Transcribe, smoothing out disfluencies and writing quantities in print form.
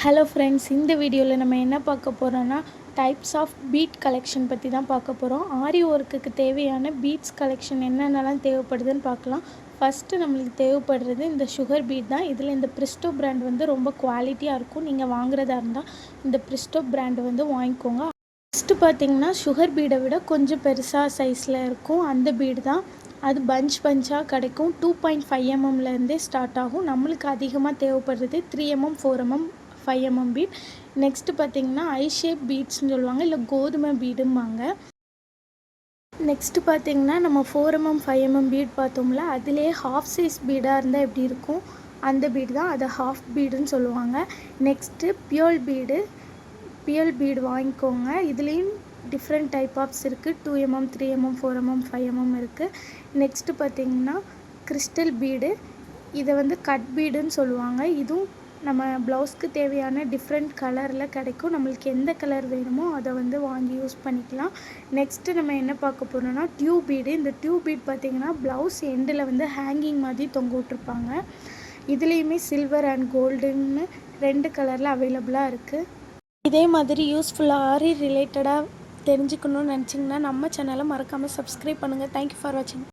Hello friends, இந்த வீடியோவில் நம்ம என்ன பார்க்க போகிறோன்னா டைப்ஸ் ஆஃப் பீட் கலெக்ஷன் பற்றி தான் பார்க்க போகிறோம். ஆரி ஒர்க்குக்கு தேவையான பீட்ஸ் கலெக்ஷன் என்னென்னலாம் தேவைப்படுதுன்னு பார்க்கலாம். ஃபஸ்ட்டு நம்மளுக்கு தேவைப்படுறது இந்த சுகர் பீட் தான். இதில் இந்த பிரிஸ்டோ பிராண்ட் வந்து ரொம்ப குவாலிட்டியாக இருக்கும். நீங்கள் வாங்குறதா இருந்தால் இந்த பிரிஸ்டோ பிராண்ட் வந்து வாங்கிக்கோங்க. ஃபஸ்ட்டு பார்த்திங்கன்னா சுகர் பீடை விட கொஞ்சம் பெருசாக சைஸில் இருக்கும். அந்த பீடு தான். அது பஞ்சாக கிடைக்கும். 2.5 mmலேருந்தே ஸ்டார்ட் ஆகும். நம்மளுக்கு அதிகமாக தேவைப்படுறது 3 mm 4 mm 5 mm beat. Next பார்த்திங்கன்னா ஐ ஷேப் பீட்ஸ்ன்னு சொல்லுவாங்க, இல்லை கோதுமை பீடும்பாங்க. நெக்ஸ்ட்டு பார்த்திங்கன்னா நம்ம 4 mm 5 mm பீட் பார்த்தோம்ல, அதிலே ஹாஃப் சைஸ் பீடாக இருந்தால் எப்படி இருக்கும் அந்த பீடு தான். அதை ஹாஃப் பீடுன்னு சொல்லுவாங்க. நெக்ஸ்ட்டு பியோல் பீடு வாங்கிக்கோங்க. இதுலேயும் டிஃப்ரெண்ட் டைப் ஆஃப்ஸ் இருக்குது. 2 mm 3 mm 4 mm 5 mm இருக்குது. நெக்ஸ்ட்டு பார்த்திங்கன்னா கிறிஸ்டல் பீடு. இதை வந்து கட் பீடுன்னு சொல்லுவாங்க. இதுவும் நம்ம ப்ளவுஸ்க்கு தேவையான டிஃப்ரெண்ட் கலரில் கிடைக்கும். நம்மளுக்கு எந்த கலர் வேணுமோ அதை வந்து வாங்கி யூஸ் பண்ணிக்கலாம். நெக்ஸ்ட்டு நம்ம என்ன பார்க்க போகிறோம்னா டியூப் பீடு. இந்த டியூப் பீட் பார்த்திங்கன்னா ப்ளவுஸ் எண்டில் வந்து ஹேங்கிங் மாதிரி தொங்க விட்ருப்பாங்க. இதுலேயுமே சில்வர் அண்ட் கோல்டுன்னு 2 கலரில் அவைலபிளாக இருக்குது. இதே மாதிரி யூஸ்ஃபுல்லாக ஆரி ரிலேட்டடாக தெரிஞ்சுக்கணுன்னு நினச்சிங்கன்னா நம்ம சேனலை மறக்காமல் சப்ஸ்கிரைப் பண்ணுங்கள். தேங்க்யூ ஃபார் வாட்சிங்.